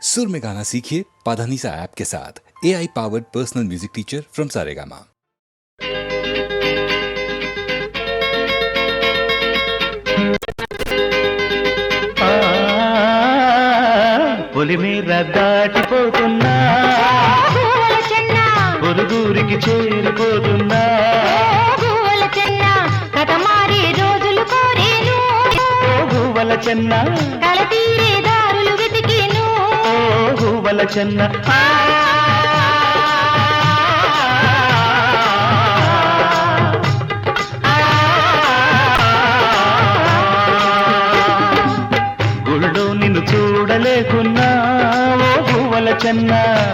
सुर में गाना सीखिए पाधानीसा ऐप के साथ। AI powered personal music teacher from Saregama. పొలిమేర దాటిపోతున్నా పొరుగురికి చేరిపోతున్నా కటమారి రోజులు కోరేను గువ్వల చెన్న కలతీరే దారులు వెతికేను గువ్వల చెన్న గుళ్ళో నిన్ను చూడలేకున్నా ఓ గువ్వల చెన్న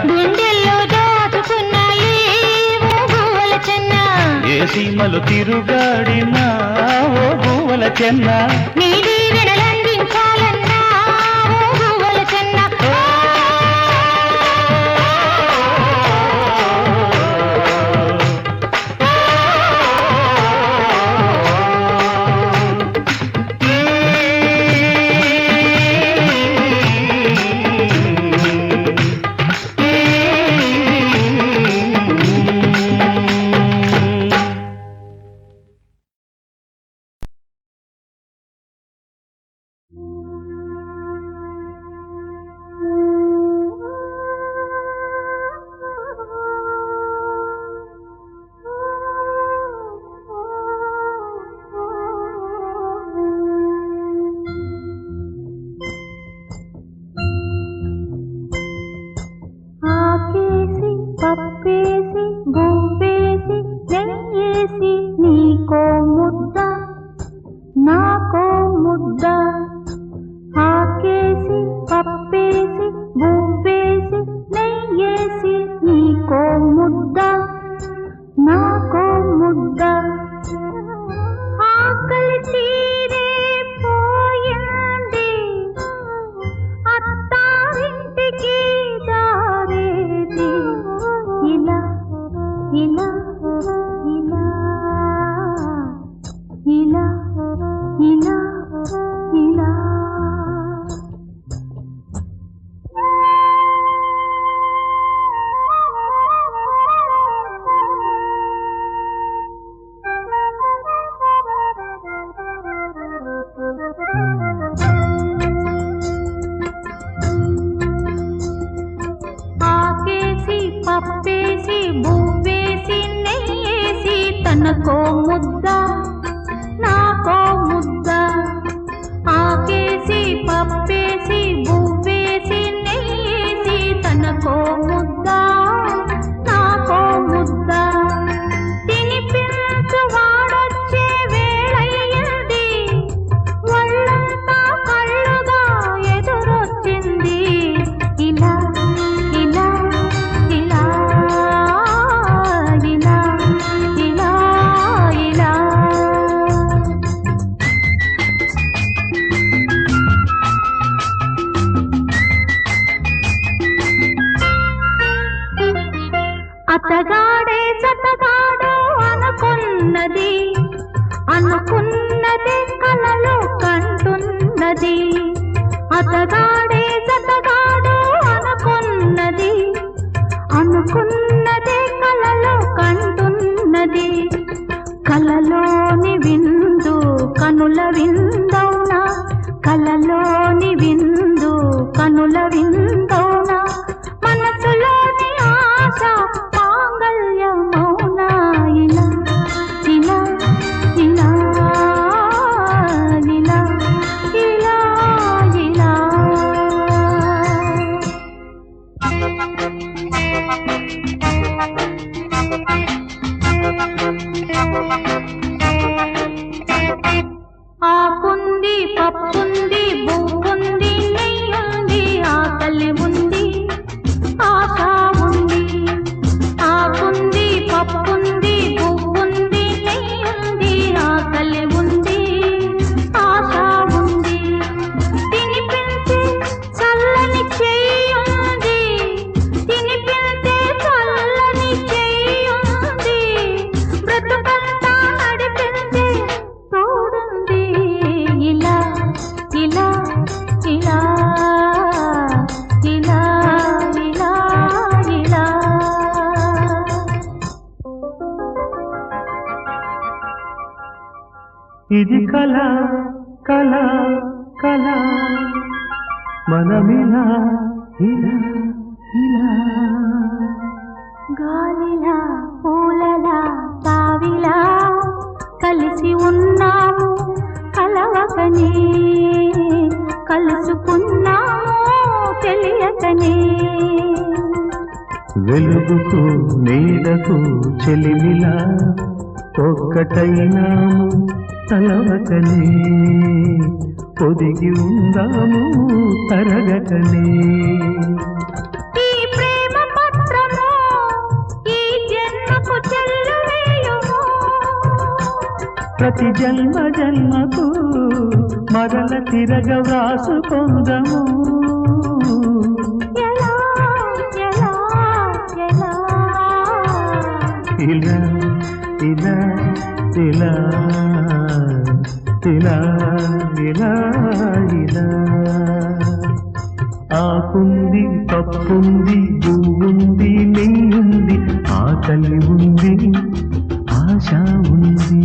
గుండెల్లో దాచుకున్నాయి ఓ గువ్వల చెన్న ఏ సీమలు తిరుగాడినా ఓ గువ్వల చెన్న నీ దీవెనలందించాలన్నా ఓ గువ్వల చెన్న ఆకేసి పప్పేసి బువ్వేసి నెయ్యేసి నీకో ముద్ద నాకో ముద్ద ఆకేసి పప్పేసి బువ్వేసి నెయ్యేసి నీకో ముద్ద నాకో ముద్ద ఆకలి తీరే పోయింది అత్తారింటికి దారేది ఇలా ఇలా ఇలా ఇలా ఇలా ఇలా ఆకేసి పప్పేసి బువ్వేసి నెయ్యేసి తనకో ముద్ద నాకో ముద్ద ఆకేసి పప్పేసి బువ్వేసి నెయ్యేసి తనకో ముద్ద నాకో ముద్ద తినిపించు వాడొచ్చే వేళయ్యింది ఒళ్ళంతా కళ్ళుగా ఎదురొచ్చింది ఇలా ఇలా ఇలా ఇలా ఇలా ఇలా అతగాడే సతగాడు అనుకున్నది అనుకున్నదే కలలో కంటున్నది అతగాడే సతగాడు అనుకున్నది అనుకున్నదే కలలో కంటున్నది కలలోని విందు కనుల విందౌనా కలలోని విందు కనుల విందౌనా మనసులోని ఆశ మాంగళ్యమౌనా ఇలా ఇలా ఇలా ఇలా ఇలా ఇలా ఆకుంది పప్పుంది బువ్వుంది నెయ్యుంది ఆకలి ఉంది ఇది కళ కళ కళ మనమిలా ఇలా ఇలా గాలిలా పూలలా తావిలా కలిసి ఉన్నాము కలవకనే కలుసుకున్నాము తెలియకనే వెలుగుకు నీడకు చెలిమిలా ఒక్కటైనాము తలవకనే పొదిగి ఉందాము తరగకనే ఈ ప్రేమ పత్రము ఈ జన్మకు చెల్లువేయుము ప్రతి జన్మ జన్మకు మరల తిరగ వ్రాసుకొందము ఎలా ఎలా ఎలా ఇలా ఇలా ఇలా ఇలా ఇలా ఇలా ఆకుంది పప్పుంది పువ్వుంది నెయ్యుంది ఆకలి ఉంది ఆశ ఉంది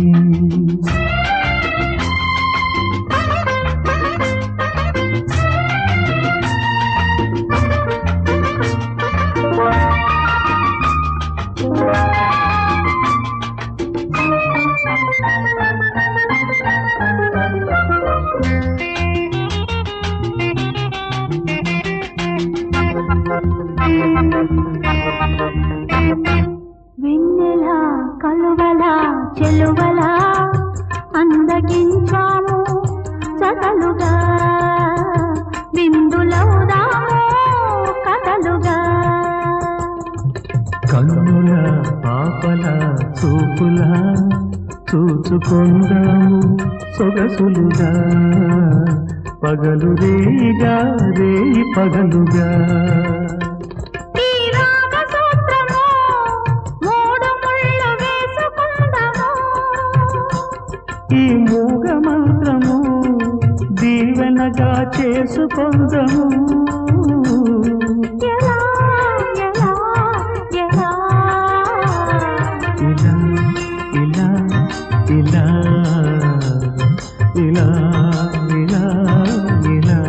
వెన్నెలా కలువలా చెలువలా అందగించాము సగలుగా బిందులవుదాము కథలుగా కన్నుల పాపల చూపుల చూచుకొందాము సొగసులుగా పగలు రేగా రేయి పగలుగా ఈ రాగ సూత్రము మూడు ముళ్ళు వేసుకుందాము ఈ మూగ మంత్రము దీవెనగా చేసుకొందము ఎలా ఎలా ఎలా ఇలా ఇలా ఇలా ఇలా ఇలా ఇలా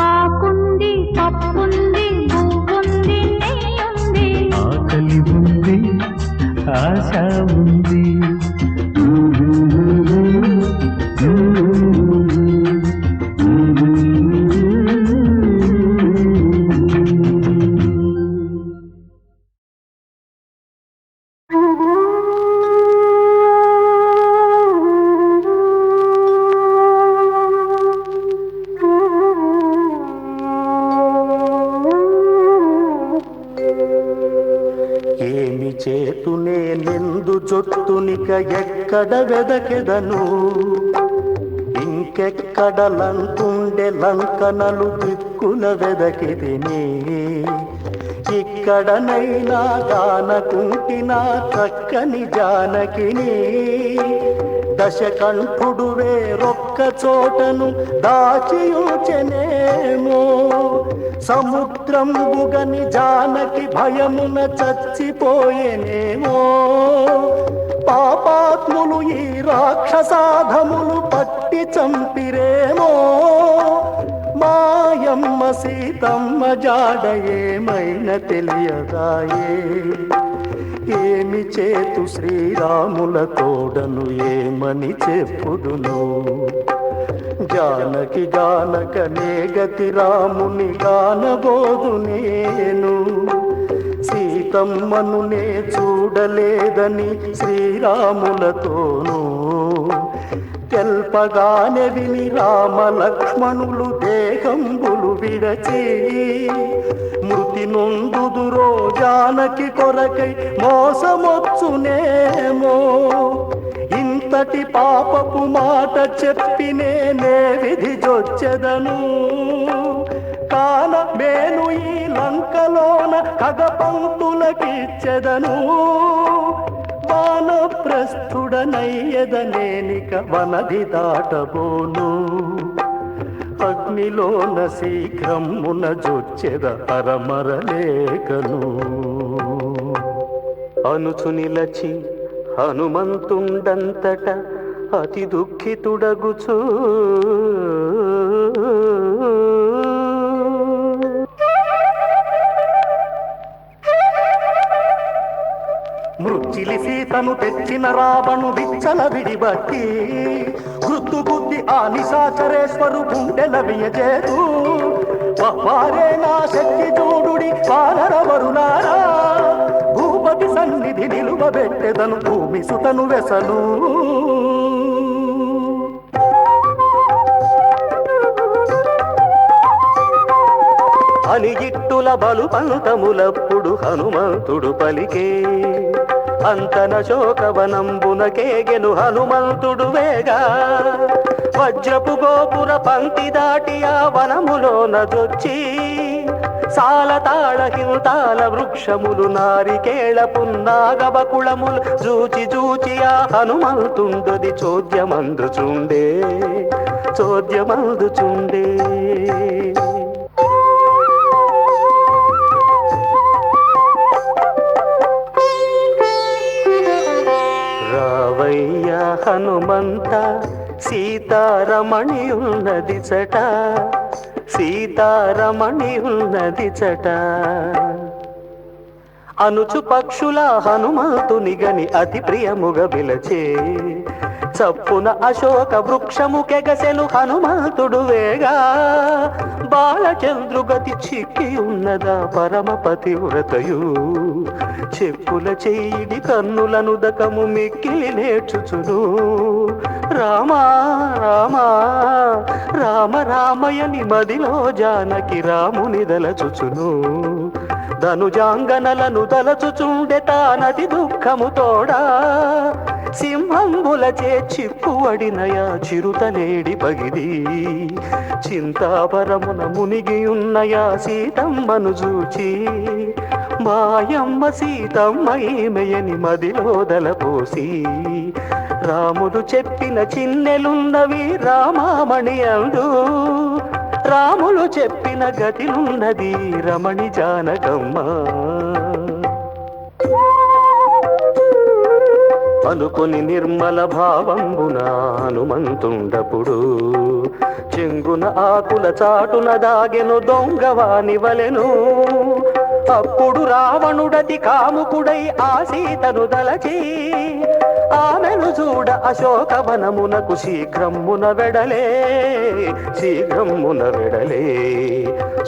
ఆకుంది పప్పుంది పువ్వుంది నెయ్యుంది ఆకలి ఉంది ఆశ ఉంది ఏమి చేతునే నిందు జొత్తునిక ఎక్కడ వెదకెదను ఇంకెక్కడలంటుండే లంకనలు దిక్కుల వెదకిదిని ఇక్కడనైనా గానకుంటినా చక్కని జానకిని దశకంఠుడు వేరొక్క చోటను దాచియుచెనేమో సముద్రం బుగని జానకి భయమున చచ్చిపోయేనేమో పాపాత్ములు ఈ రాక్షసాధములు పట్టి చంపిరేమో మాయమ్మ సీతమ్మ జాడ ఏమైన తెలియదాయే ఏమి చేతు శ్రీరాముల తోడను ఏమని చెప్పుదును జానకి గానకనే గతి రాముని గానబోదు నేను సీతమ్మను నే చూడలేదని శ్రీరాములతోనూ తెల్పగానే విని రామ లక్ష్మణులు దేహంబులు విడచి మృతి నొందుదురో జానకి కొరకై మోసమొచ్చునేమో ఇంతటి పాపపు మాట చెప్పినే నే విధి జొచ్చెదను కాన మేను ఈ లంకలోన కగపంతులకిచ్చెదను వానప్రస్థుడనయ్యదనేనిక వనది దాటబోను అగ్నిలోన శీఘ్రమున జొచ్చెద అరమరలేకను అనుచు నిలచి హనుమంతుండంతట అతి దుఃఖితుడగుచు మృత్యులి సీతను తెచ్చిన రావణు విచ్చల విడిబట్టి గుద్దు గుద్ది ఆ నిశాచరేశ్వరు గుండెల వియజేదు వారే నా శక్తి చూడుడి వానరవరులారా భూపతి సన్నిధి నిలువబెట్టెదను భూమి సుతను వెసలు అని ఇట్టుల బలు పంతములప్పుడు హనుమంతుడు పలికే అంతన శోకవనంబునకేగెను హనుమంతుడు వేగా వజ్రపు గోపుర పంక్తి దాటి ఆ వనములోన జొచ్చి సాలతాళ హింతాల వృక్షములు నారికేళ పున్నాగబకుళములు జూచి జూచి ఆ హనుమంతుండది చోద్యమందుచుండే చోద్యమందుచుండే రావయ్యా హనుమంత సీతారమణి ఉన్నది చట సీతారమణి ఉన్నది చట అనుచు పక్షుల హనుమంతుని గని అతి ప్రియముగ విలచే చప్పున అశోక వృక్షముకెగసెను హనుమంతుడు వేగా బాలచంద్రుగతి చిక్కి ఉన్నదా పరమపతి వ్రతయు చెప్పుల చేయిడి కన్నులను దకము మిక్కిలి నేర్చుచును రామా రామా రామ రామయని మదిలో జానకి రాముని దలచుచును ధనుజాంగనలను దలచుచుండె తానది దుఃఖము తోడా సింహంబులచే చిప్పువడినయా చిరుతలేడి పగిది చింతాపరమున మునిగియున్నయా సీతమ్మను చూచి మాయమ్మ సీతమ్మ ఈమెయని మదిలో దలపోసి రాముడు చెప్పిన చిన్నెలున్నవి రామామణి అందు రాములు చెప్పిన గతిలున్నది రమణి జానకమ్మ అనుకొని నిర్మల భావంబున హనుమంతుండపుడు చెంగున ఆకుల చాటున దాగెను దొంగవాని వలెను అప్పుడు రావణుడతి కాముకుడై ఆ సీతను దలచి ఆమెను చూడ అశోకవనమునకు శీఘ్రమున వెడలే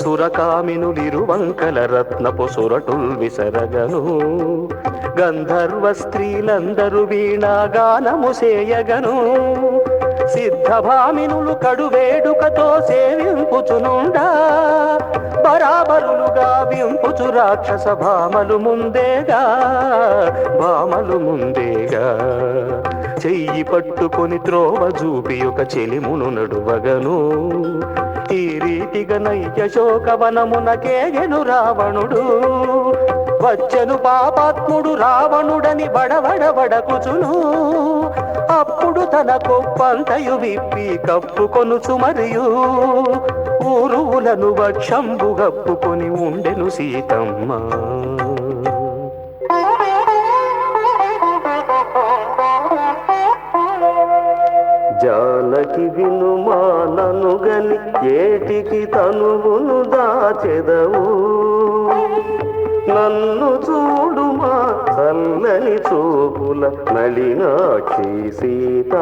సురకామినులిరువంకల రత్నపు సురటుల్ విసరగను గంధర్వ స్త్రీలందరూ వీణాగానము సేయగను సిద్ధభామినులు కడు వేడుకతో సేవింపుచునుండా బరాబరులుగా వింపుచు రాక్షస భామలు ముందేగా చెయ్యి పట్టుకొని త్రోవ చూపి ఒక చెలిమును నడువగను ఈ రీతిగా నయ్య శోకవనమునకేగెను రావణుడు వచ్చెను పాపాత్ముడు రావణుడని బడబడబడకుచును అప్పుడు తన కొప్పంతయు విప్పి కప్పుకొనుచు మరియు ఊరువులను వక్షంబు గప్పుకొని ఉండెను సీతమ్మ జానకి వినుమానను గని ఏటికి తనువును దాచెదవు నన్ను చూడుమా చల్లని చూపుల నళినాక్షి సీత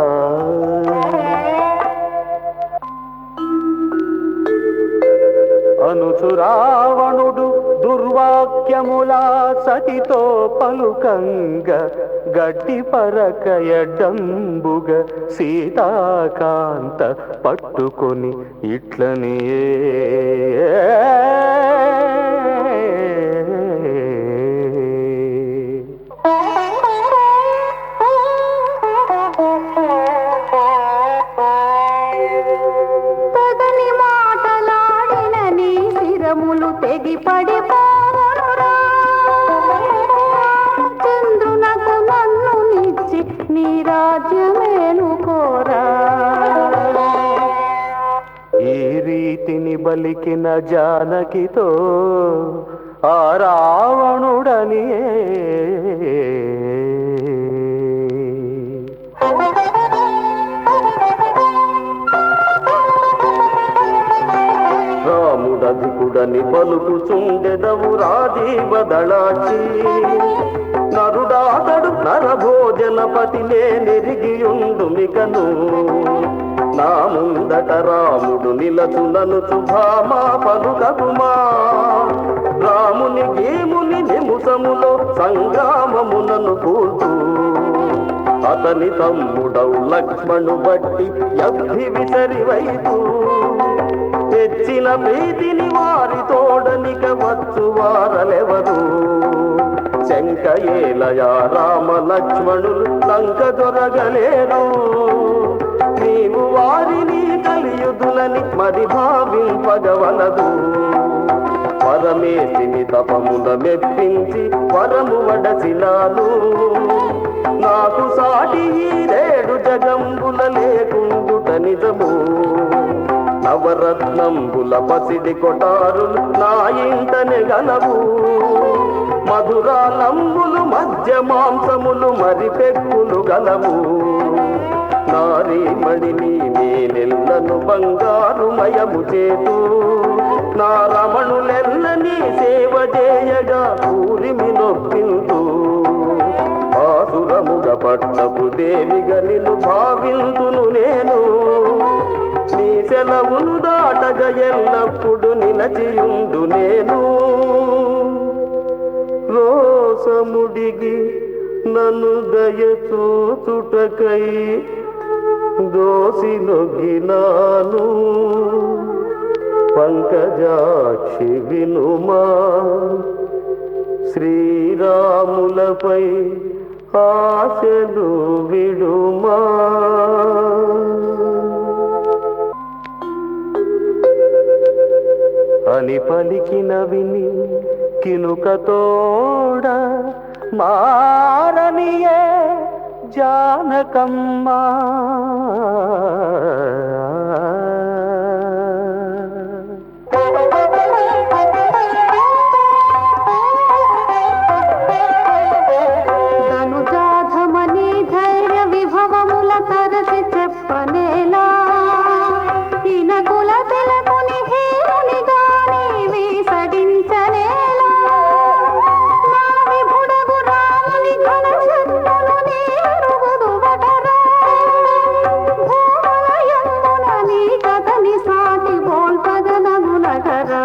అనుచు రావణుడు దుర్వాక్యములా సతితో పలుకంగ గడ్డి పరకయడంబుగ సీతాకాంత పట్టుకొని ఇట్లనే తెగి పడిపోవునురా చంద్రునకు నన్ను నిచ్చి నీ రాజ్యమేను కోరా ఈ రీతిని బలికిన జానకితో ఆ రావణుడని అధికుడని పలుకుచుండెదవు రాజీవదళాచి నరుడాతడు నరభోజనపతినే నెరిగియుండు మికను నా ముందట రాముడు నిలచుననుచు భామా పలుకకుమా రాముని గేముని నిముసములో సంగ్రామమునను కూర్చు అతని తమ్ముడవు లక్ష్మణు బట్టి యద్ధి విసరివైపు తెచ్చిన ప్రీతిని వారి తోడనిక వచ్చు వారలెవరు శంక ఏలయా రామ లక్ష్మణులు లంక దొరగలేరు నీవు వారిని కలియుదులని మరి భావింపగవలదు పరమేశిని తపముల మెప్పించి వరము వడసినాను నాకు సాటి ఈ రేడు జగంబుల లేకుండుట నిజము నవరత్నంబుల పసిడి కొటారులు నా ఇంటనే గలవు మధురాలంబులు మధ్య మాంసములు మరి పెక్కులు గలవు నారీమణిని నేనెల్లను బంగారుమయము చేతు నా రమణులెల్లని సేవ చేయగా ఊరిమి నొప్పింతు ఆసురముగ పట్టపు దేవిగా నిన్ను భావింతును నేను నీ సెలవును దాటగా ఎల్లప్పుడు నిలచియుండు నేను రోసముడిగి నన్ను దయ చూచుటకై దోసి నొగ్గినాను పంకజాక్షి వినుమా శ్రీరాములపై ఆశలు విడుమా అని పలికిన విని కినుకతోడ మారనియే జానకమ్మా ధనుజాధమని ధైర్య విభవముల తరచి చెప్పనేలా ఇనకుల తెలకుని హీరుని గాని వీసడించనేలా నా విభుడగు రాముని ఘన శక్తులు నీరుగుదు వటరా భూమలయందున నీ కథని సాటి బోల్పదనగునగరా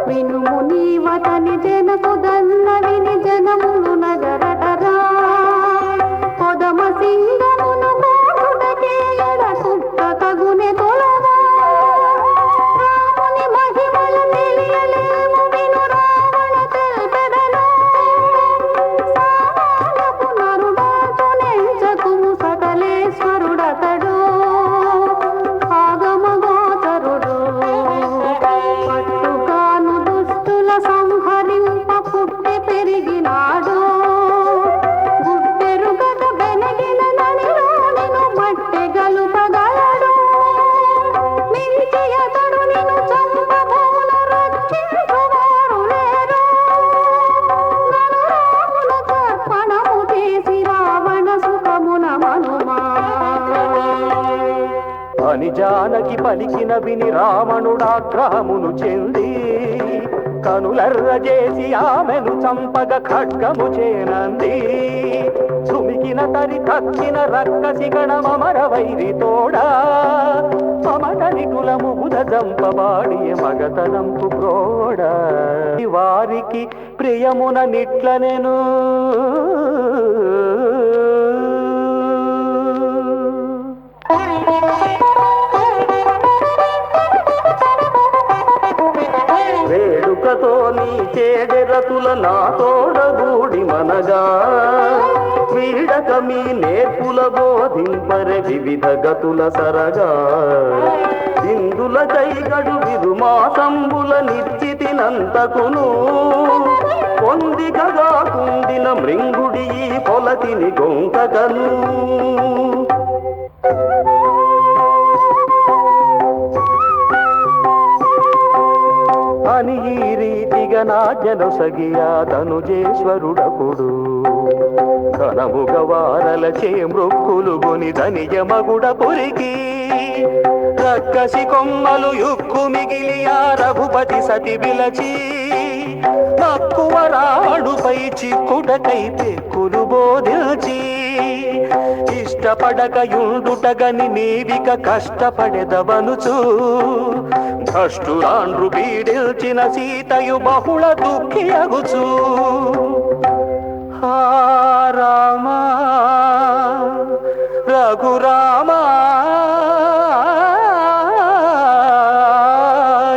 వినుము నీవతని జనకు దన్న విని జనములు నగరటరా కొదమ సింగమును కోటుటకే ఎడ సుట్ట తగునె తొలవా రాముని మహిమలు తెలియలేము విను రావణ తెల్పెదను సామానపు నరుడాటు నెంచకుము సకలేశ్వరుడతడు ఆగమగోచరుడు పట్టుగాను దుష్టుల సంహరింప పుట్టి పెరిగినాడు గుట్టెరుగక బెనగిన ననిలోనిను మట్టె గలుపగలడు మించి అతడు నిన్ను చంపబోన రక్షించువారు లేరు నలురాముల తర్పణము చేసి రావణ సుఖమున మనుమా అని జానకి పలికిన విని రావణుడాగ్రహమును చెంది కనులర్ర చేసి ఆమెను చంపగ ఖడ్గము చేనంది సుమికిన తరి కక్కిన రక్కసి గణమర వైరి తోడా మమటని కులము బుధ జంపబాడి మగతనంపు ప్రోడ వారికి ప్రియమున నిట్లనెను వేడుకతో నీ చేడెరతుల నా తోడగూడి మనగా వీడక మీ నేర్పుల బోధింపరె వివిధ గతుల సరగా ఇందుల కైగడు విరుమాసంబుల నిశ్చితినంతకును పొందికగా కుండిన మృంగుడి ఈ పొలతిని గొంకగను అని ఈ రీతిగా నాజ్ఞనొసగియా ధనుజేశ్వరుడకుడు ఘనముగ వారలచే మృక్కులు గొని ధనిజమగుడ పురికి రక్కసి కొమ్మలు యుక్కు మిగిలి ఆ రఘుపతి సతి విలచి మక్కువ రాడుపై చిక్కుటకై పెక్కులు బోధించి ఇష్టపడక యుండుటగని నీవిక కష్టపడెదవనుచు భ్రష్టురాండ్రు పీడిల్చిన సీతయు బహుళ దుఃఖియగుచు హా రామా రఘురామా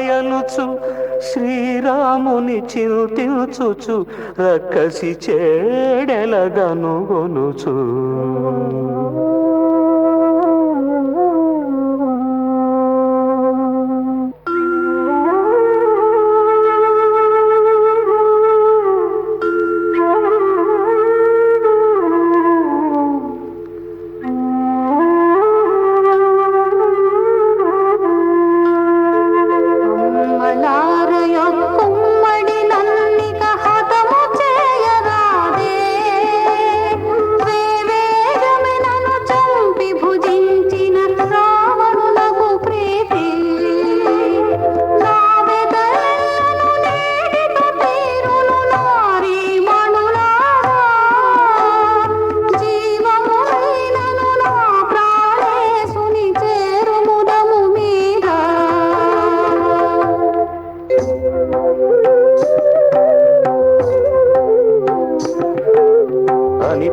యనుచు శ్రీరాముని చింతించుచు రక్కసి చేడెలగనుగొనుచు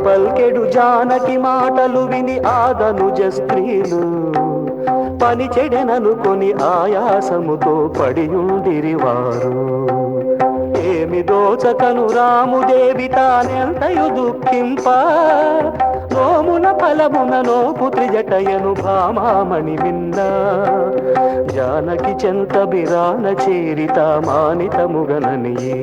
పల్కెడు జానకి మాటలు విని ఆదనుజ స్త్రీలు పని చెడెననుకొని ఆయాసముతో పడియుండిరి వారు ఏమి దోచకను రాముదేవి తానెంతయు దుఃఖింప నోమున ఫలమున నోపు త్రిజటయను భామామణి విన్న జానకి చెంత బిరాన చేరి తామానితముగననియే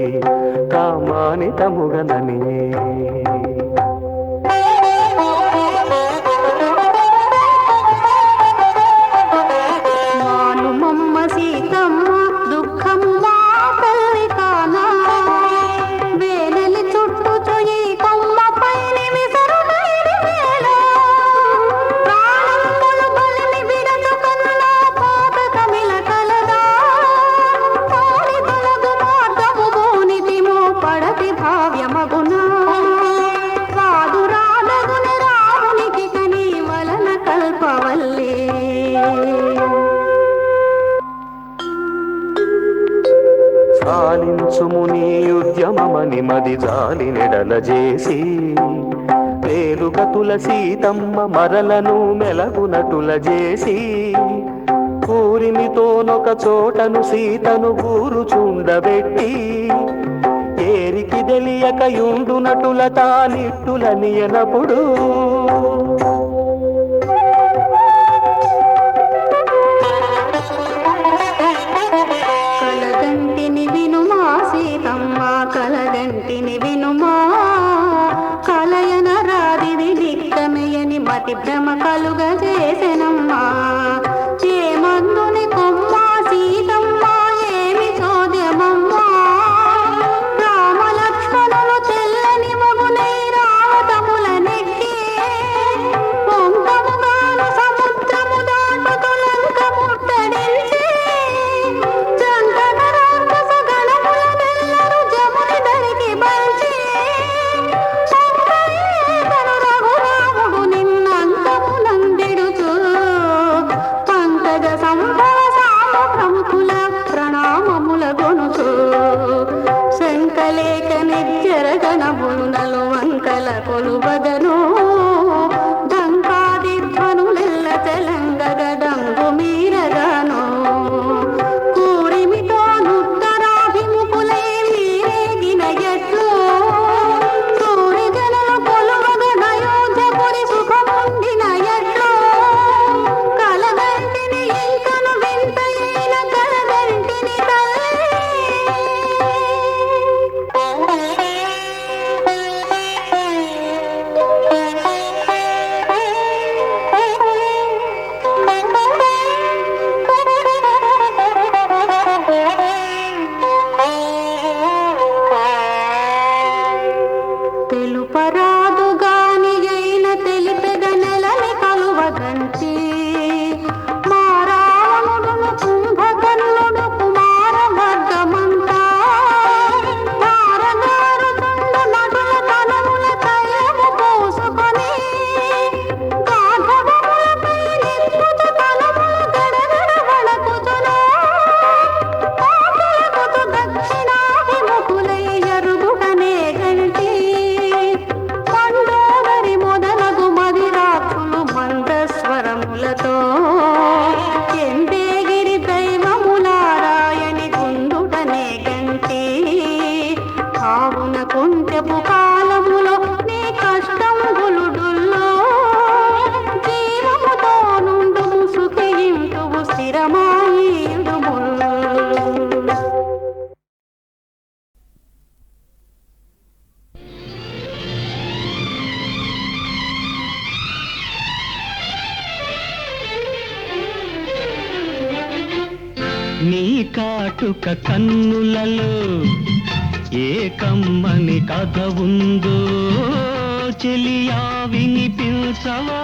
సాలించుము నీ ఉద్యమమని మది జాలి నెడల చేసి పేరుగతుల సీతమ్మ మరలను మెలగునటుల చేసి కూరిమితోనొక చోటను సీతను కూరుచుండబెట్టి ఏరికి తెలియక యుండునటుల తానిట్టుల నియనప్పుడు కలగంటిని వినుమా కలయన రాదిది నిక్కమేయని మతి భ్రమ కలుగ చేసెనమ్మా ఏ మందుని కొమ్మా సీతమ్మా ఏమి చోద్యమమ్మా రామ లక్ష్మణులు తెల్లని మగునై రావతముల నెక్కి పొంగముగాను సముద్రము దాటుతు లంక ముట్టడించి శంకలేక నిత్యరగణమునలు వంకల కొలువగను దంకాది ధ్వనులెల్ల తెలంగగడంగు మీరగాను కూరిమితో నుత్తరాభిముఖులై వీరేగిన ఎట్లు సూరిజనుల కొలువగనయోధ్యపురి సుఖముండిన ఎట్లు కలగంటిని ఇంకను వింతయైన కలగంటిని తల్లి కాటుక కన్నులలో ఏ కమ్మని కథ ఉందో చెలియా వినిపించవా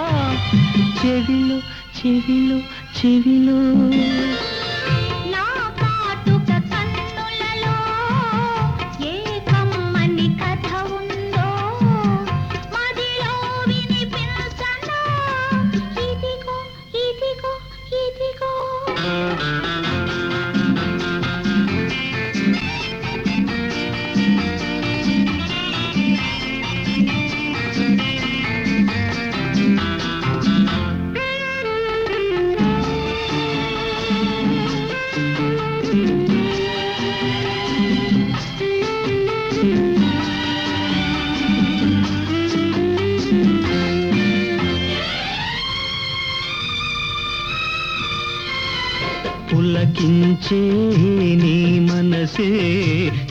చెవిలో చెవిలో చెవిలో నా కాటుక కన్నులలో ఏ కమ్మని కథ ఉందో మదిలో వినిపించనా ఇదిగో ఇదిగో ఇదిగో పులకించే నీ మనసే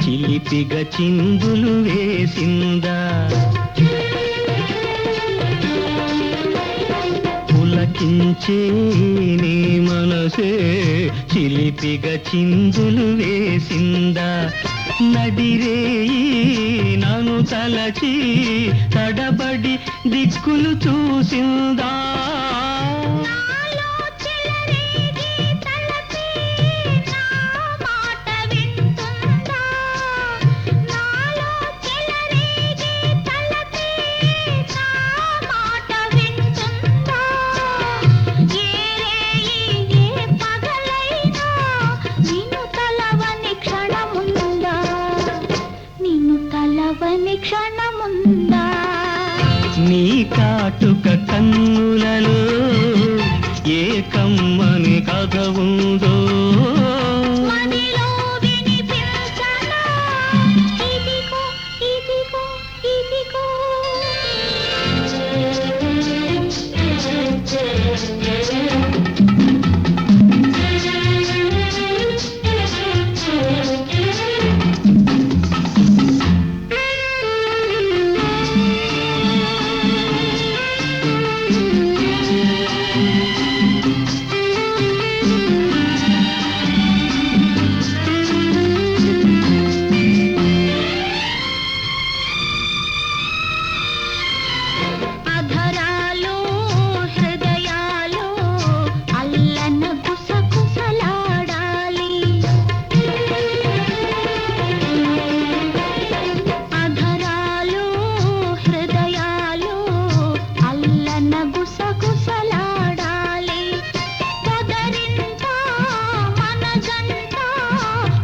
చిలిపిగా చిందులు వేసిందా పులకించే నీ మనసే చిలిపిగా చిందులు వేసిందా నడిరేయి నన్ను తలచి తడబడి దిక్కులు చూసిందా క్షణముందా నీ కాటుక కన్నులలో ఏ కమ్మని కథ ఉందో మదిలో వినిపించనా ఇదిగో ఇదిగో ఇదిగో అధరాలు హృదయాలు అల్లన గుసగుసలాడాలి అధరాలు హృదయాలు అల్లన గుసగుసలాడాలి పొదరింట మనగంట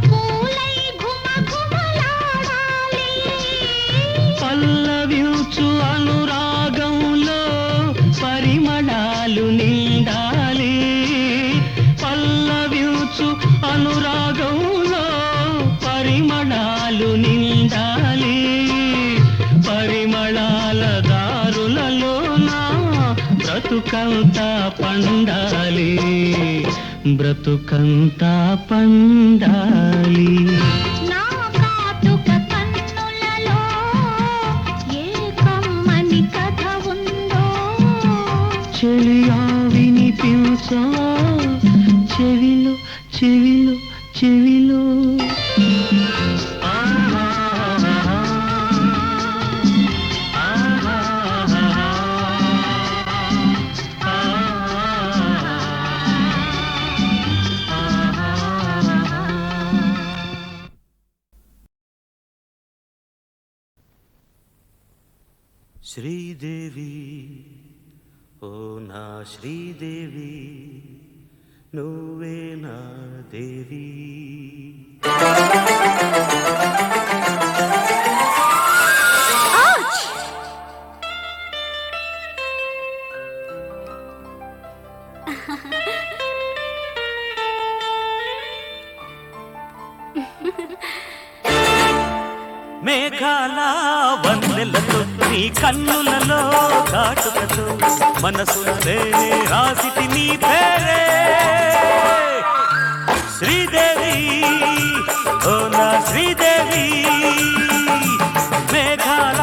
పూలై ఘుమఘుమలాడాలి పల్లవించు అనురాగంలో పరిమళాలు నిండాలి పల్లవించు అనురాగంలో పరిమళాలు నిండాలి పరిమళాల దారులలో నా బ్రతుకంతా పండాలి బ్రతుకంతా పండాలి నా కాటుక కన్నులలో ఏ కమ్మని కథ ఉందో చెలియా వినిపించవా చెవిలో చెవిలో చెవిలో శ్రీదేవి ఓ నా శ్రీదేవి నువ్వే నా దేవి మేఘాల వన్నెలతో నీ కన్నులలో కాటుకతో మనసులే రాసిటి నీ పేరే శ్రీదేవి ఓ నా శ్రీదేవి మేఘాల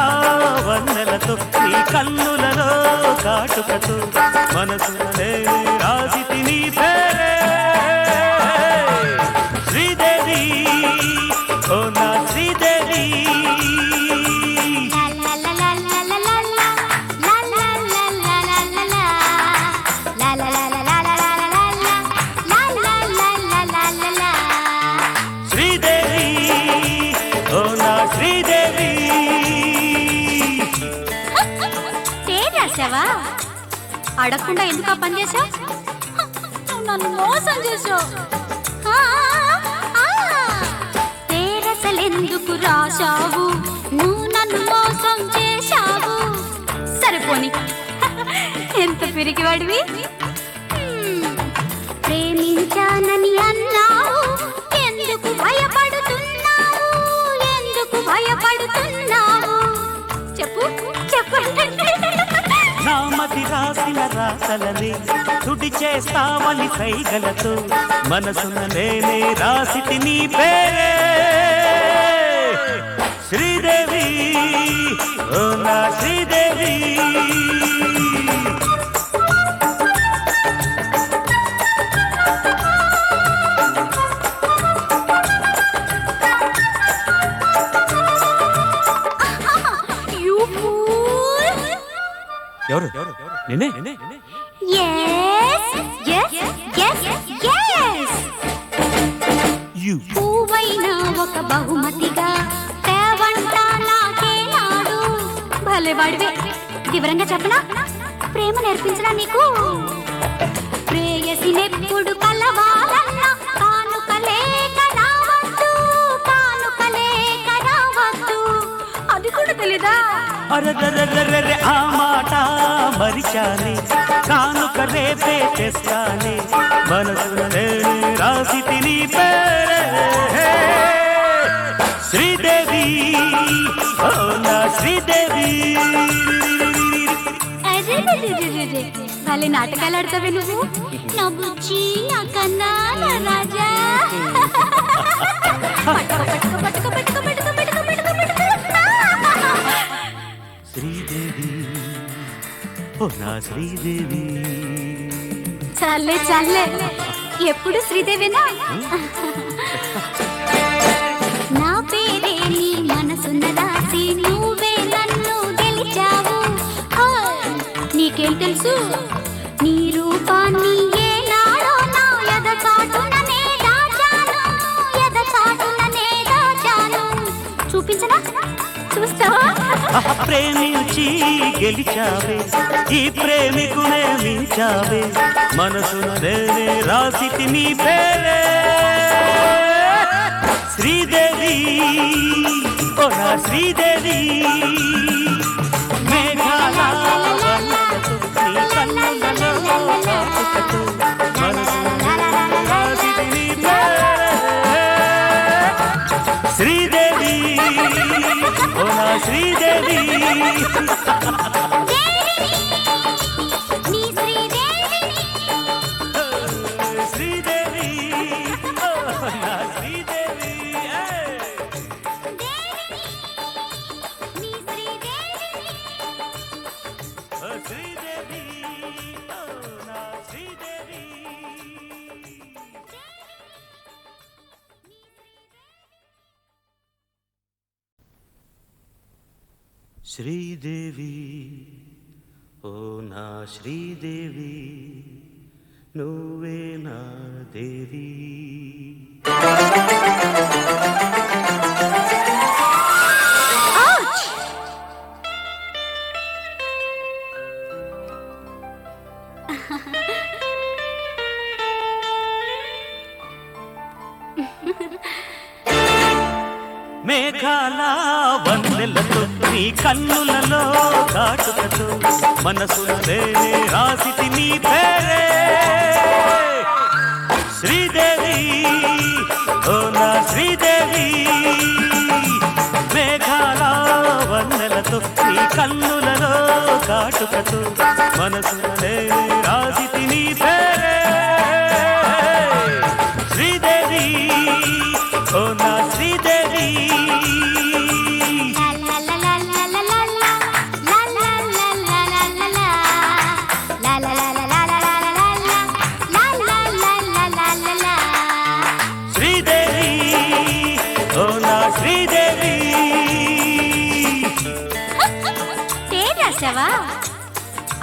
వన్నెలతో నీ కన్నులలో కాటుకతో మనసులే రాసిటి నీ పేరే శ్రీదేవి శ్రీదేవి ఓ నా శ్రీదేవి శ్రీదేవి ఓ నా శ్రీదేవి పేరు రాసావా? అడగకుండా ఎందుకు ఆ పని చేశావు? నన్ను మోసం చేశావు. పేరసలెందుకు రాశావు? నువ్వు నన్ను మోసం చేశావు. సరిపోని ఎంత పిరికివాడివి. ప్రేమించానని అన్నావు, ఎందుకు భయపడుతున్నావు? ఎందుకు భయపడుతున్నావు? చెప్పు చెప్పండి. నామతి రాసిన రాతలని తుడి చేస్తామని సైగలతో మనసున నేనే రాసితి నీ పేరే శ్రీదేవి ఓ నా శ్రీదేవి ఎవరు నేనే Yes, yes, yes, yes. యు పువ్వైన ఒక బహుమతిగా తేవంటా నాకే నాడు. భలేవాడివే. వివరంగా చెప్పనా? ప్రేమ నేర్పించడా నీకు? ప్రేయసినెప్పుడు కలవాలన్నా కానుకలే కరావద్దు, కానుకలే కరావద్దు. అది కూడా తెలీదా? అరదరదరరే ఆ మాట మరిచానే కానుక రేపే తెస్తానే మనసున నేనే రాసితి నీ పేరే శ్రీదేవి ఓ నా శ్రీదేవి అరెరెరెరెరెరె. భలే నాటకాలు ఆడతావే నువ్వు. నా బుజ్జి, నా కన్నా, నా రాజా. పట్టుకో, పట్టుకో, పట్టుకో, పట్టుకో, పట్టుకో, పట్టుకో, పట్టుకో, పట్టుకో. శ్రీదేవి ఓ నా శ్రీదేవి చాలే చాలే, ఎప్పుడు శ్రీదేవినా? నా పేరే నీ మనసున్న రాసి నువ్వే నన్ను గెలిచావు. నీకేం తెలుసు? నీ రూపాన్ని ఏనాడో నా ఎదచాటుననే దాచాను, ఎదచాటుననే దాచాను. చూపించనా? చూస్తావా? ప్రేమించి గెలిచావే ఈ ప్రేమికునే మించావే మనసున నేనే రాసితి నీ పేరే శ్రీదేవి ఓ నా శ్రీదేవి మేఘాల వర్ణనతో నీ కన్నులలో కాటుకతో మనసున నేనే రాసితి నీ పేరే శ్రీదేవి ఓ నా శ్రీదేవి నీ శ్రీదేవిని. శ్రీదేవి ఓ నా శ్రీదేవి నీ శ్రీదేవిని. ఓ శ్రీదేవి ఓ నా శ్రీదేవి శ్రీదేవి ఓ నా శ్రీదేవి నువ్వే నా దేవి మేఘాల వన్నెలతో నీ కన్నులలో కాటుకతో మనసున నేనే రాసితి నీ పేరే శ్రీదేవి ఓ నా శ్రీదేవి మేఘాల వన్నెలతో నీ కన్నులలో కాటుకతో మనసున నేనే రాసితి నీ పేరే శ్రీదేవి ఓ నా శ్రీదేవి శ్రీదేవి దాచావా?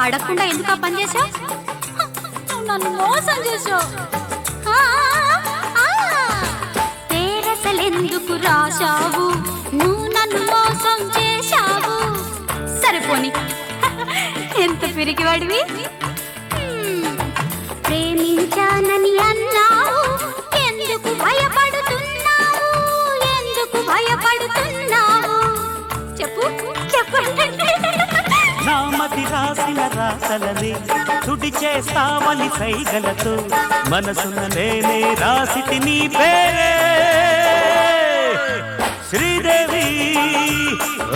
అడగకుండా ఎందుకు ఆ పని చేశావు? నువ్వు నన్ను మోసం చేశావు. పేరసలెందుకు రాశావు? నువ్వు నన్ను మోసం చేశావు. సరిపోని ఎంత పిరికివాడివి. ప్రేమించానని అన్నావు, ఎందుకు భయపడుతున్నావు? ఎందుకు భయపడుతున్నావు? చెప్పు చెప్పండి. నామతి రాసిన రాతలనే తుడి చేస్తావని సైగలతో మనసున నేనే రాసితి నీ పేరే శ్రీదేవి,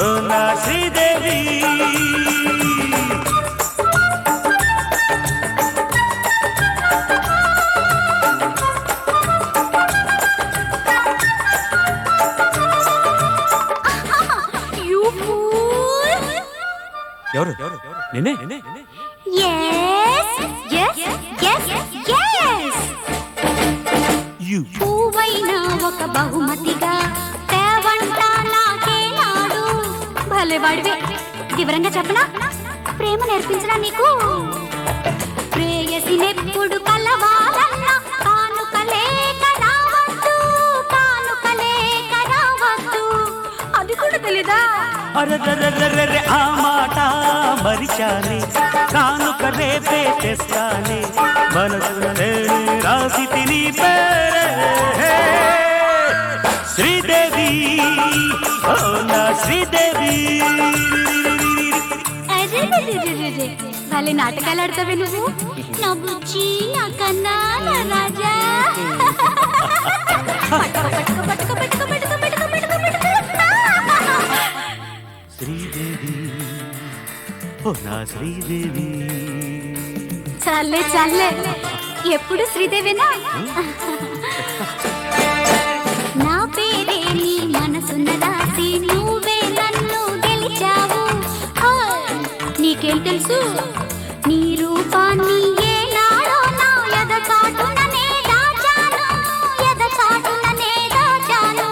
ఓ నా శ్రీదేవి. ఎవరు నేనే? పువ్వైనా ఒక బహుమతిగా తేవంటా నాకే నాడు. భలే వాడివే. వివరంగా చెప్పనా? ప్రేమ నేర్పించడా నీకు? ప్రేయసినెప్పుడు కలవాలన్నా కానుకలే కరావద్దు, కానుకలే కరావద్దు. అది కూడా తెలీదా? అరదరదరరే ఆ మాట మరిచానే, కానుక రేపే తెస్తానే, మనసున నేనే రాసితి నీ పేరే శ్రీదేవి, ఓ నా శ్రీదేవి. భలే నాటకాలు ఆడతావే నువ్వు. నా బుజ్జి, నా కన్నా, నా రాజా. పట్టుకో పట్టుకో పట్టుకో పట్టుకో పట్టుకో పట్టుకో పట్టుకో పట్టుకో. శ్రీదేవి, ఓ నా శ్రీదేవి. చాలే చాలే, ఎప్పుడు శ్రీదేవినా? నా పేరే నీ మనసున్న రాసి నువ్వే నన్ను గెలిచావు. నీకేం తెలుసు? నీ రూపాన్ని ఏనాడో నా ఎదచాటుననే దాచాను, ఎదచాటుననే దాచాను.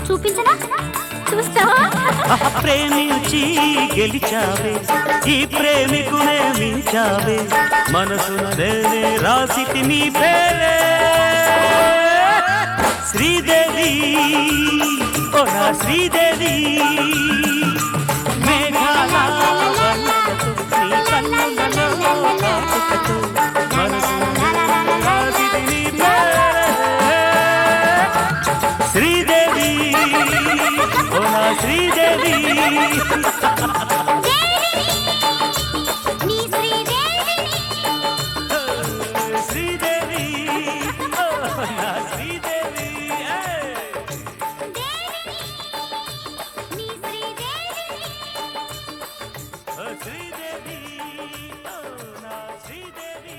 చూపించనా? చూస్తావా? ప్రేమించి గెలిచావే, ఈ ప్రేమికునే మించావే, మనసున నేనే రాసితి నీ పేరే శ్రీదేవి, ఓ నా శ్రీదేవి. మేఘాల వల్లతో నీ కన్నులలో కాటుకతో మనసున నేనే రాసితి నీ పేరే శ్రీదేవి, ఓ నా శ్రీదేవి. నీ శ్రీదేవిని, శ్రీదేవి, ఓ నా శ్రీదేవి. నీ శ్రీదేవిని. ఓ శ్రీదేవి, ఓ నా శ్రీదేవి.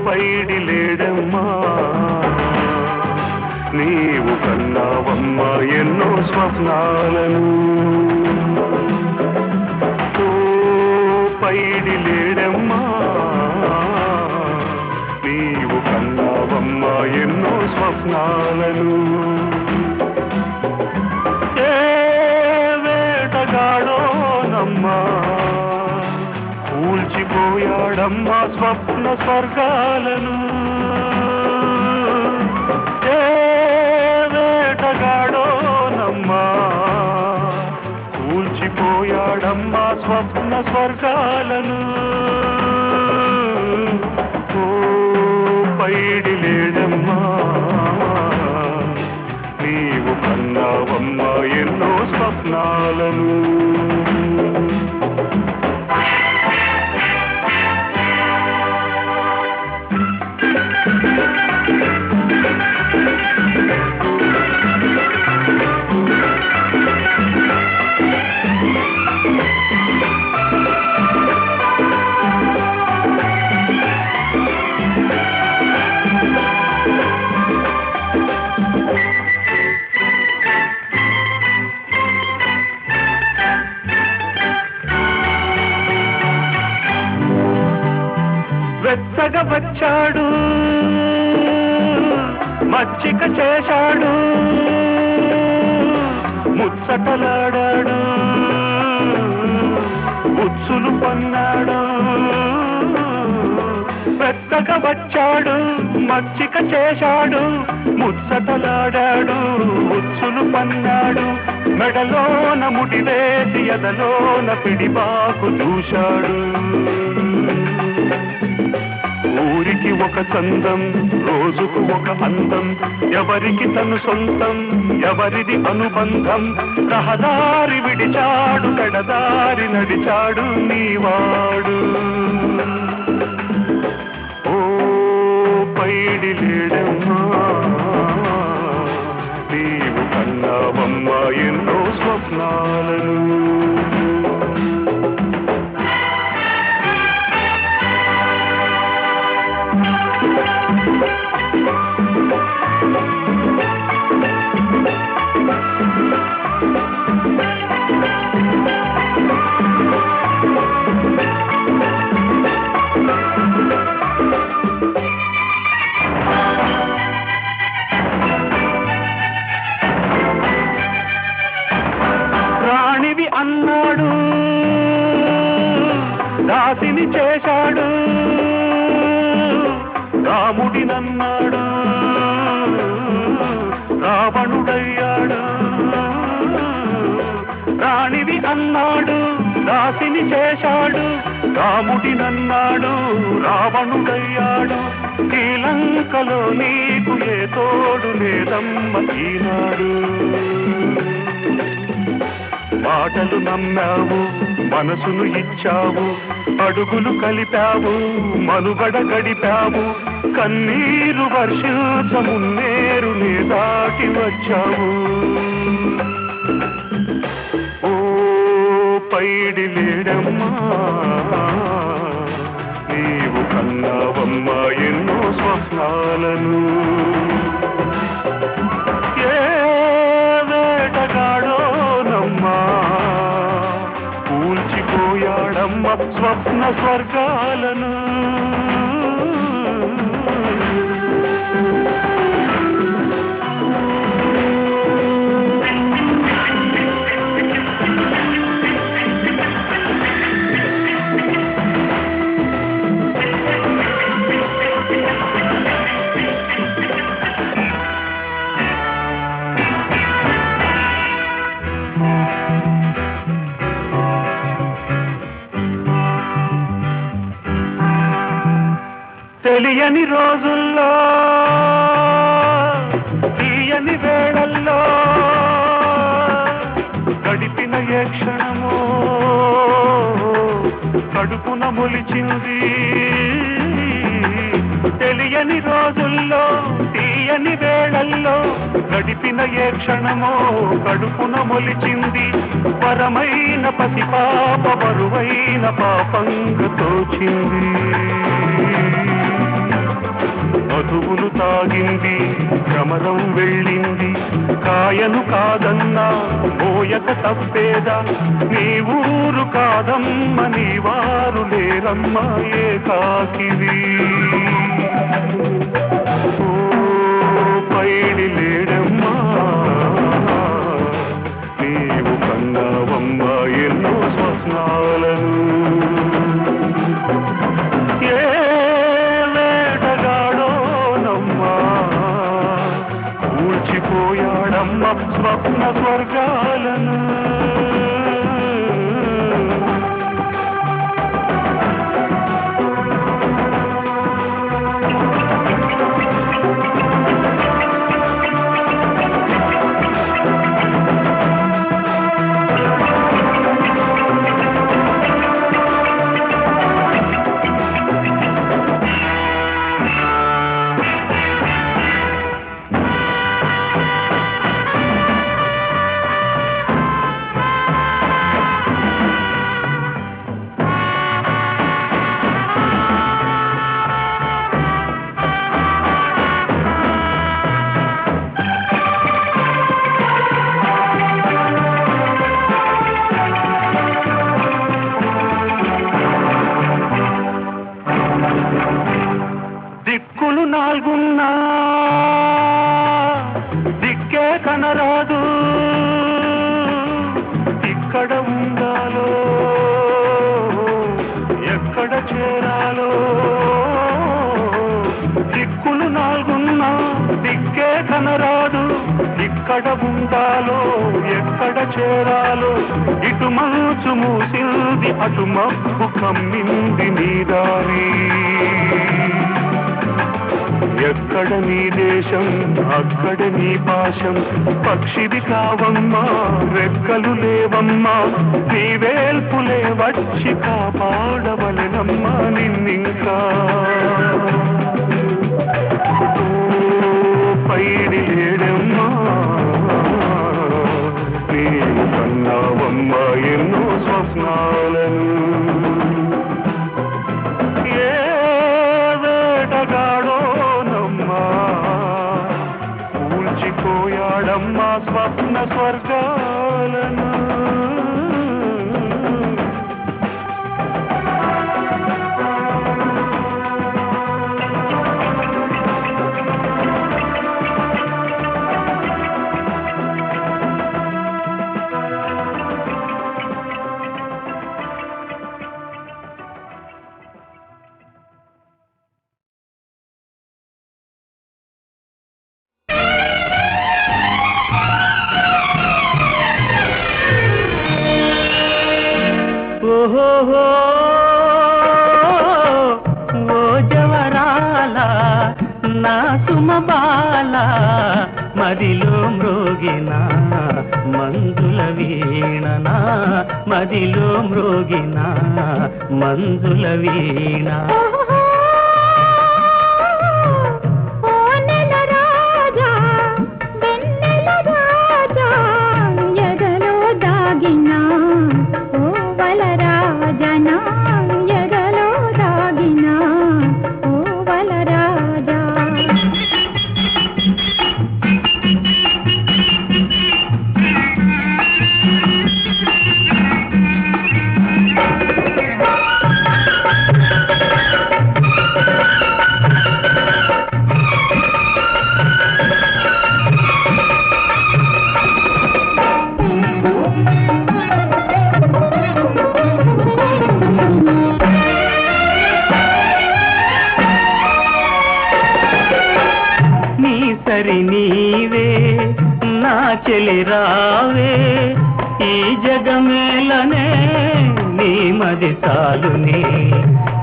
పైడి లేడమ్మా, నీవు కన్నావమ్మా ఎన్నో స్వప్నాలను. ఓ పైడి లేడమ్మా, నీవు కన్నావమ్మా ఎన్నో స్వప్నాలను. ఏ వేటగాడోనమ్మా కూల్చిపోయాడమ్మా స్వప్న స్వర్గాలను. ఏ వేటగాడోనమ్మా కూల్చిపోయాడమ్మా స్వప్న స్వర్గాలను. ఓ పైడి లేడమ్మా, నీవు కన్నావమ్మా ఎన్నో స్వప్నాలను. వెచ్చగా వచ్చాడు మచ్చిక చేశాడు ముచ్చటలాడాడు ఉచ్చులు పన్నాడు వెచ్చగా వచ్చాడు మచ్చిక చేశాడు ముచ్చటలాడాడు ఉచ్చులు పన్నాడు మెడలోన ముడివేసి ఎదలోన పిడిబాకు చూశాడు ఊరికి ఒక చందం రోజుకు ఒక అందం ఎవరికి తను సొంతం ఎవరిది అనుబంధం రహదారి విడిచాడు పెడదారి నడిచాడు నీవాడు ఓ పైడి లేడమ్మా నీవు కన్నావమ్మా ఎన్నో స్వప్నాలను రాణివి అన్నాడు దాసిని చేశాడు రాముడినన్నాడు రావణుడయ్యాడు రాణివి అన్నాడు దాసిని చేశాడు రాముడినన్నాడు రావణుడయ్యాడు శ్రీలంకలో నీకు ఏ తోడు లేదమ్మ ఈనాడు మాటలు నమ్మావు మనసును ఇచ్చావు అడుగులు కలిపావు మనుగడ గడిపావు కన్నీరు వర్షించమున్నేరు నే దాటి వచ్చావు ఓ పైడి లేడమ్మా నీవు కన్నావమ్మా ఎన్నో స్వప్నాలను ఏ వేటగాడో నమ్మా కూల్చిపోయాడమ్మ స్వప్న స్వర్గాలను తెలియని రోజుల్లో తీయని వేళల్లో గడిపిన ఏ క్షణమో కడుపున మొలిచింది తెలియని రోజుల్లో తీయని వేళల్లో గడిపిన ఏ క్షణమో కడుపున మొలిచింది వరమైన పసిపాప బరువైన పాపంగా తోచింది మధువును తాగింది భ్రమరం వెళ్ళింది కాయను కాదన్నా మోయక తప్పేదా నీ ఊరు కాదమ్మ నీ వారు లేరమ్మ ఏకాకివి ఓ పైడి లేడమ్మా నీవు కన్నావమ్మ ఎన్నో స్వప్నాలను ఏ కూల్చిపోయాడమ్మ స్వప్న స్వర్గాలను నాలుగున్నా దిక్కే కనరాదు ఇక్కడ ఉండాలో ఎక్కడ చేరాలో దిక్కులు నాలుగున్నా దిక్కే కనరాదు ఇక్కడ ఉండాలో ఎక్కడ చేరాలో ఇటు మనసు మూసింది అటు మబ్బు కమ్మింది నీ దారి ఎక్కడ నీ దేశం అక్కడ నీ పాశం పక్షివి కావమ్మా రెక్కలు లేవమ్మా నీ వేల్పులే వచ్చి కాపాడవలెనమ్మా నిన్నింకా పైడి లేడమ్మా నీ కన్నావమ్మా ఎన్నో స్వప్నాలను ఏ వేటగాడోనమ్మా కూల్చిపోయాడమ్మా స్వప్న స్వర్గాలను ఓహో ఓ జవరాల నా సుమబాల మదిలో మ్రోగిన మంజుల వీణనా మదిలో మ్రోగిన మంజుల వీణ నీవే నా చెలి రావే ఈ జగమేలనే నీ మది చాలునే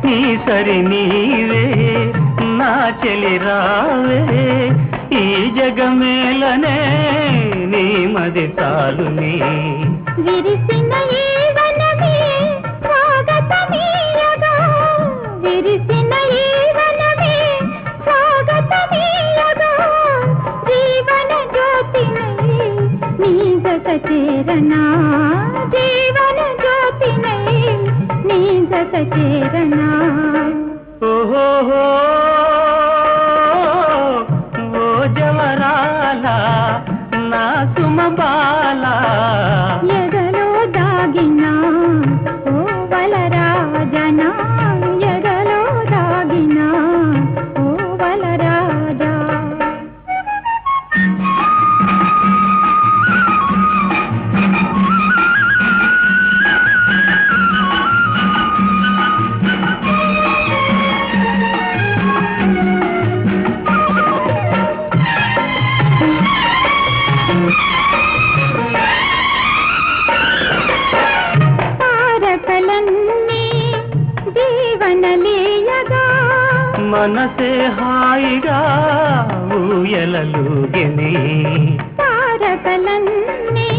నీ సరి నీవే నా చెలి రావే ఈ జగమేలనే నీ మది చాలునే విరిసిన ఈ వనమే స్వాగతమీయగా విరిసిన ఈ వనమే స్వాగతమీయగా జీవన జ్యోతినై నీ జత చేరనా జీవన జ్యోతినై నీ జత చేరనా ఓహో ఓ జవరాల నా సుమబాల ఎదలో దాగినా ఓ వలరాజనా ఎదలో దాగినా ఓ వలరాజా మనసే హాయిగా ఊయలలుగెనే తారకలన్నీ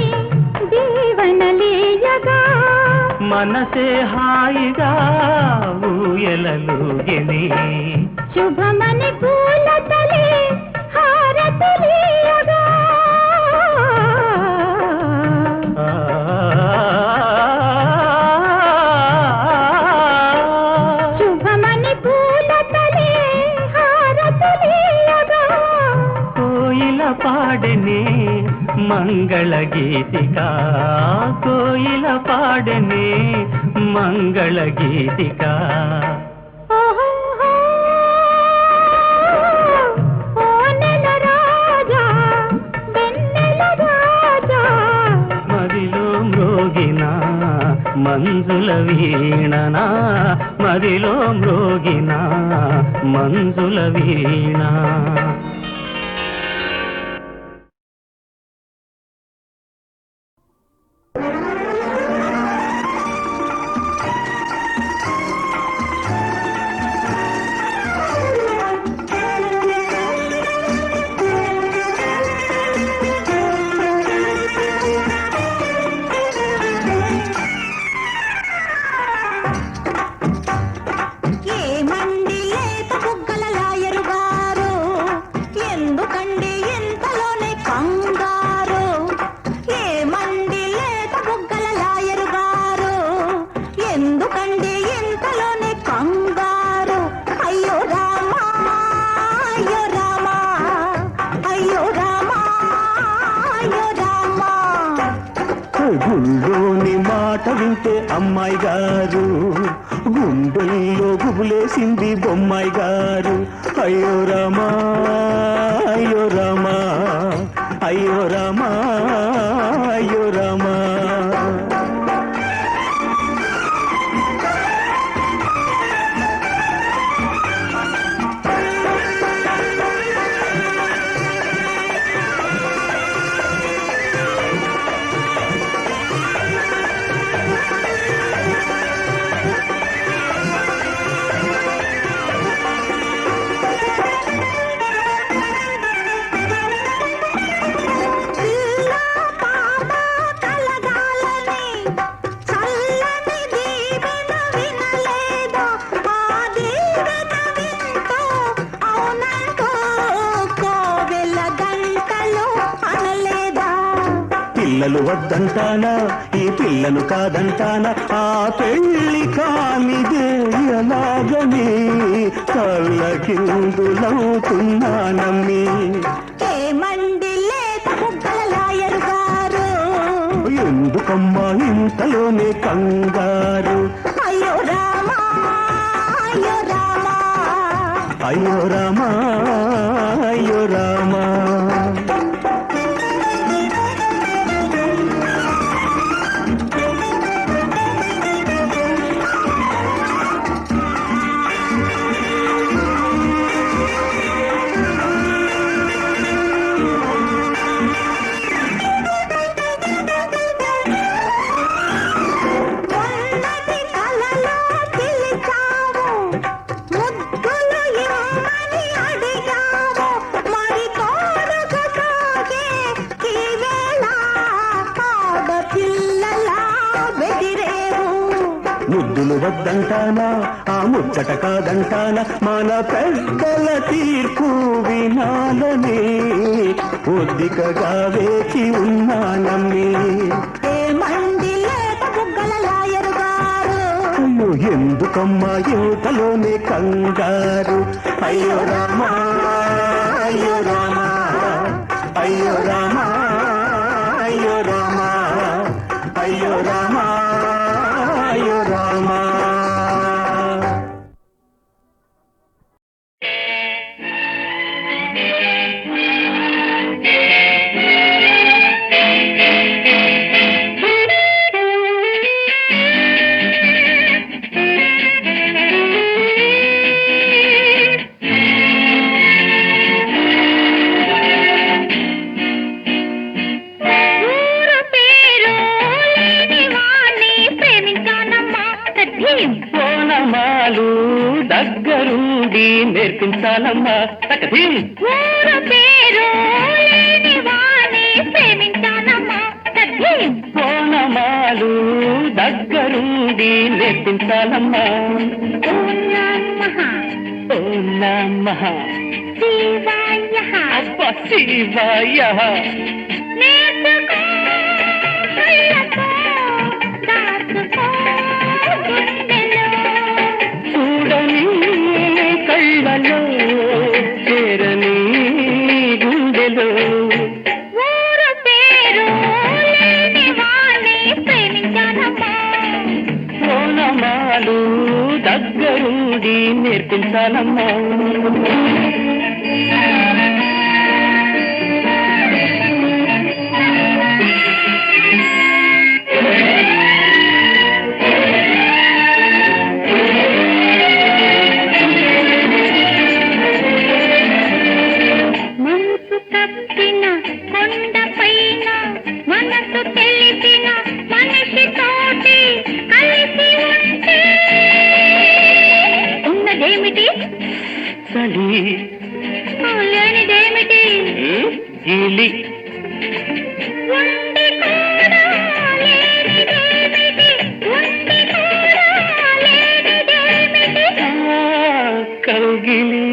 జీవనలీయగా మనసే హాయిగా ఊయలలుగెనే శుభమని పూలతలే హారతులీయగా పాడనే మంగళ గీతిక కోయిల పాడనే మంగళ గీతిక మదిలో మ్రోగిన మంజుల వీణ. గుండోని మాట వింటే అమ్మాయి గారు, గుండెల్లో గుబులేసింది బొమ్మాయి గారు. అయ్యో రామా అయ్యో రామా అయ్యో రామా అయ్యో రామా. పిల్లలు వద్దంటానా, ఈ పిల్లలు కాదంటానా, ఆ పెళ్లి కానిదే ఎలాగని కళ్ళకిందులవుతున్నానమ్మి. ఎందుకమ్మా ఇంతలోనే కంగారు? అయ్యో రామా అయ్యో రామా అయ్యో రామా అయ్యో రామా. ముద్దులు వద్దంటానా, ఆ ముచ్చట కాదంటానా, మన పెద్దల తీర్పు వినాలని ఒద్దికగా వేచి ఉన్నానమ్మి. అయ్యో ఎందుకమ్మా యువతలోనే కంగారు? అయ్యో రామా అయ్యో రామా అయ్యో రామా అయ్యో రామా అయ్యో రామా అయ్యో రామా. ఓనమాలు దగ్గరుండి నేర్పించాలమ్మా. ఊరు పేరు లేని వాణ్ణి ప్రేమించానమ్మా. ఓనమాలు దగ్గరుండి నేర్పించాలమ్మా. ఓం నమః ఓం నమః శివాయ అబ్బా శివాయ. నేర్చుకో కళ్ళతో దాచుకో గుండెలో. చూడని కళ్ళలో చేరని గుండెలో. ఊరు పేరు లేని వాణ్ణి ప్రేమించానమ్మా. ఓనమాలు దగ్గరుండి నేర్పించాలమ్మా. ఉన్నదేమిటి చలి లేనిదేమిటి గిలి ఉండి కూడా లేనిదేమిటి ఉండి కూడా లేనిదేమిటి కౌగిలి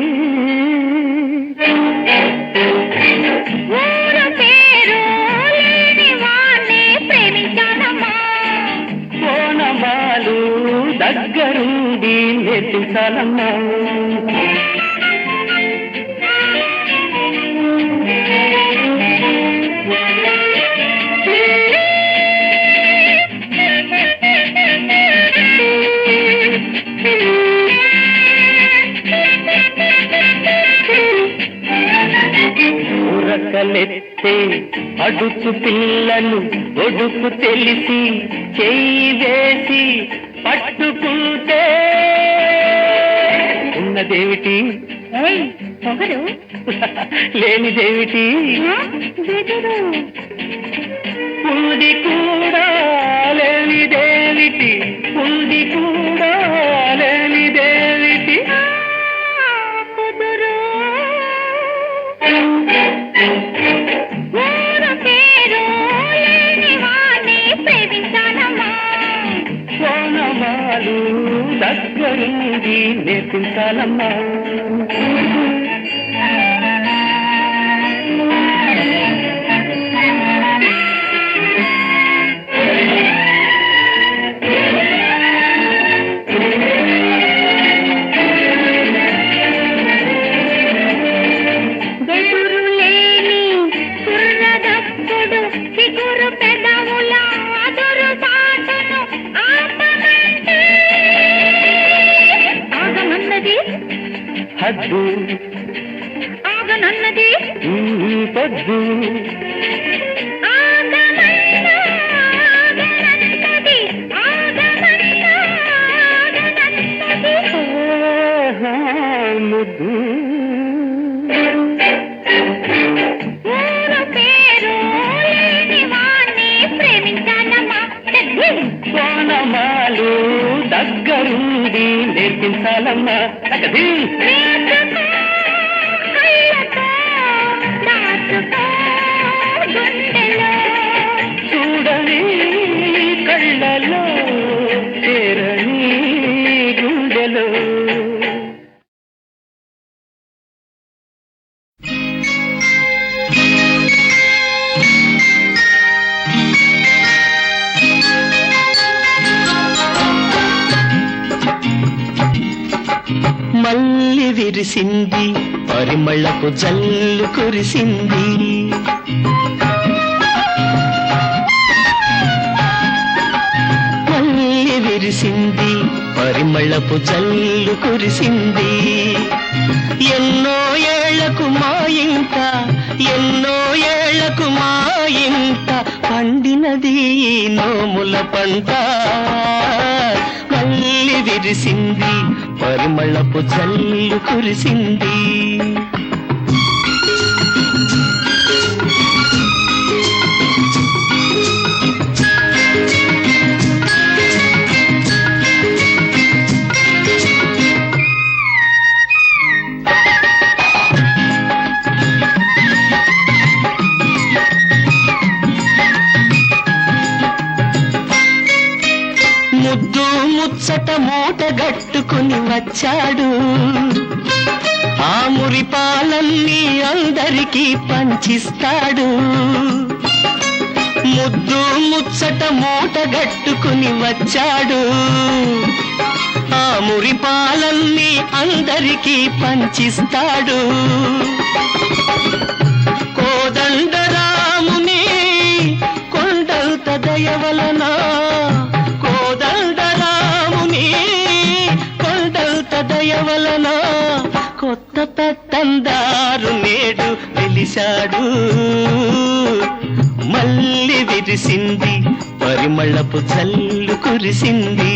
ఊరు పేరు లేని వాణ్ణి ప్రేమించానమ్మా ఓనమాలు దగ్గరుండి నేర్పించాలమ్మా ఉరకలెత్తే అడుగు పిల్లను ఒడుకు తెలిసి చెయ్యి వేసి పట్టుకుంటే ఉన్నదేమిటి పొగరు లేనిదేమిటి వెదురు ఉంది కూడా లేనిదేమిటి ఉంది కూడా లేనిదేమిటి కుదురు ఊరు పేరు లేని వాణ్ణి ప్రేమించానమ్మా కోనమాలు దగ్గరుండి నేర్పించాలమ్మా వెదురు లేని కుర్రదప్పుడు చిగురు పెదవుల అదురు సాటును ఆపమంటే ఆగమన్నది హద్దు ఆగనన్నది పొద్దు ఆగమన్నా ఆగనన్నది ఆగమన్నా ఆగనన్నది ముద్దు ఊరు పేరు లేని వాణ్ణి ప్రేమించానమ్మా కోనమాలు దగ్గరుండి నేర్పించాలమ్మా తగది నేర్చుకో కళ్ళతో దాచుకో గుండెలో చూడని కళ్ళలో చేరని గుండెలో మల్లి విరిసింది పరిమళపు జల్లు కురిసింది మల్లి విరిసింది పరిమళపు జల్లు కురిసింది ఎన్నో ఏళ్లకు మా ఇంట ఎన్నో ఏళ్లకు మా ఇంట పండినది ఈ నోముల పంట మల్లి విరిసింది పరిమళపు జల్లు కురిసింది ముద్దు ముచ్చట మూట గట్టుకుని వచ్చాడు ఆ మురిపాలన్నీ అందరికీ పంచిస్తాడు ముద్దు ముచ్చట మూట గట్టుకుని వచ్చాడు ఆ మురిపాలన్నీ అందరికీ పంచిస్తాడు కోదండరాముని కొండంత దయవలన కోదండరాముని కొండంత దయవలన కొత్త పెత్తందారు నేడు వెలిశాడు మల్లి విరిసింది పరిమళపు జల్లు కురిసింది